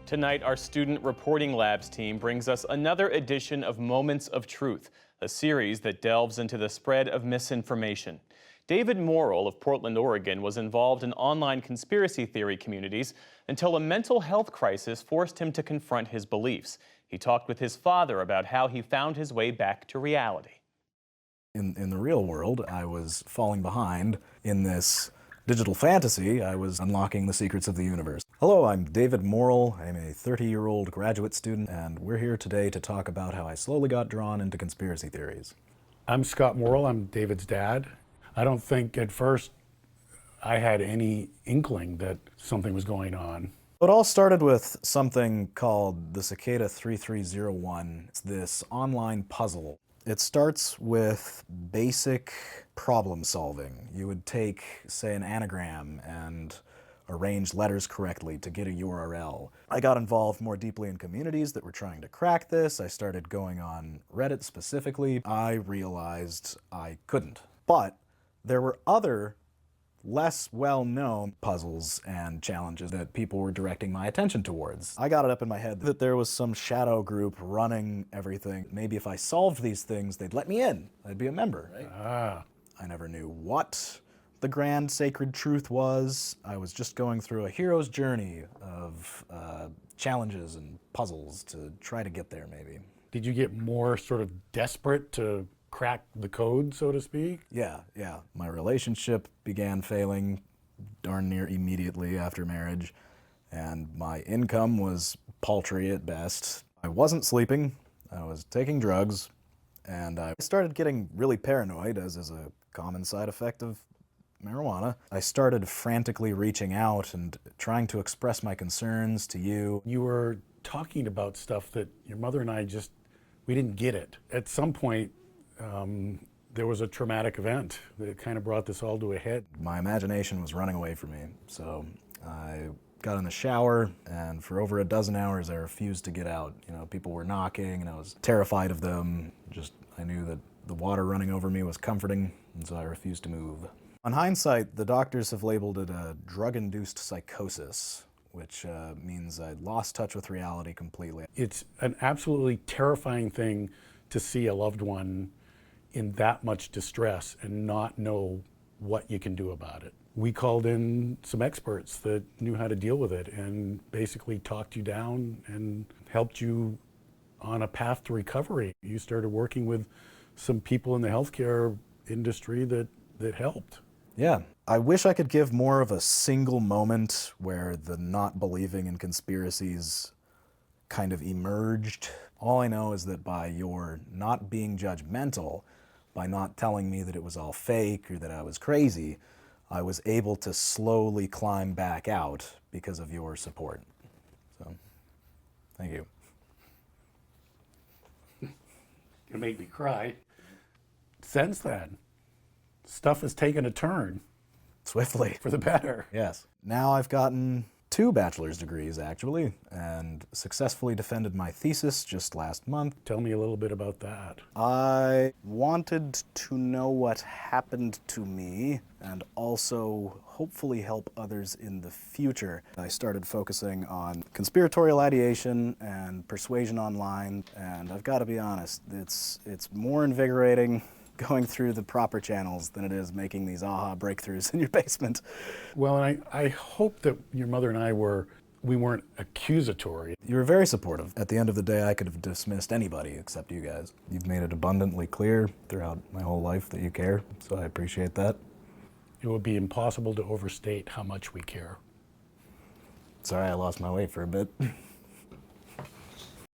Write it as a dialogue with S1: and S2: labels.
S1: Tonight, our Student Reporting Labs team brings us another edition of Moments of Truth, a series that delves into the spread of misinformation. David Morrill of Portland, Oregon, was involved in online conspiracy theory communities until a mental health crisis forced him to confront his beliefs. He talked with his father about how he found his way back to reality.
S2: In the real world, I was falling behind. In this digital fantasy, I was unlocking the secrets of the universe. Hello, I'm David Morrill. I'm a 30-year-old graduate student, and we're here today to talk about how I slowly got drawn into conspiracy theories.
S3: I'm Scott Morrill. I'm David's dad. I don't think at first I had any inkling that something was going on.
S2: It all started with something called the Cicada 3301. It's this online puzzle. It starts with basic problem solving. You would take, say, an anagram and arrange letters correctly to get a URL. I got involved more deeply in communities that were trying to crack this. I started going on Reddit specifically. I realized I couldn't. But there were other less well-known puzzles and challenges that people were directing my attention towards. I got it up in my head that there was some shadow group running everything. Maybe if I solved these things, they'd let me in. I'd be a member, right? I never knew what the grand sacred truth was. I was just going through a hero's journey of challenges and puzzles to try to get there, maybe.
S3: Did you get more sort of desperate to crack the code, so to speak?
S2: Yeah. My relationship began failing darn near immediately after marriage, and my income was paltry at best. I wasn't sleeping, I was taking drugs, and I started getting really paranoid, as is a common side effect of marijuana. I started frantically reaching out and trying to express my concerns to you.
S3: You were talking about stuff that your mother and I we didn't get it. At some point, there was a traumatic event that kind of brought this all to a head.
S2: My imagination was running away from me, so I got in the shower, and for over a dozen hours I refused to get out. You know, people were knocking, and I was terrified of them. I knew that the water running over me was comforting, and so I refused to move. On hindsight, the doctors have labeled it a drug-induced psychosis, which means I lost touch with reality completely.
S3: It's an absolutely terrifying thing to see a loved one in that much distress and not know what you can do about it. We called in some experts that knew how to deal with it and basically talked you down and helped you on a path to recovery. You started working with some people in the healthcare industry that helped.
S2: Yeah. I wish I could give more of a single moment where the not believing in conspiracies kind of emerged. All I know is that by your not being judgmental, by not telling me that it was all fake or that I was crazy, I was able to slowly climb back out because of your support. So, thank you.
S3: You made me cry. Since then, stuff has taken a turn.
S2: Swiftly.
S3: For the better.
S2: Yes. Now I've gotten 2 bachelor's degrees, actually, and successfully defended my thesis just last month.
S3: Tell me a little bit about that.
S2: I wanted to know what happened to me and also hopefully help others in the future. I started focusing on conspiratorial ideation and persuasion online, and I've got to be honest, it's more invigorating going through the proper channels than it is making these aha breakthroughs in your basement.
S3: Well, and I hope that your mother and I we weren't accusatory.
S2: You were very supportive. At the end of the day, I could have dismissed anybody except you guys. You've made it abundantly clear throughout my whole life that you care, so I appreciate that.
S3: It would be impossible to overstate how much we care.
S2: Sorry I lost my way for a bit.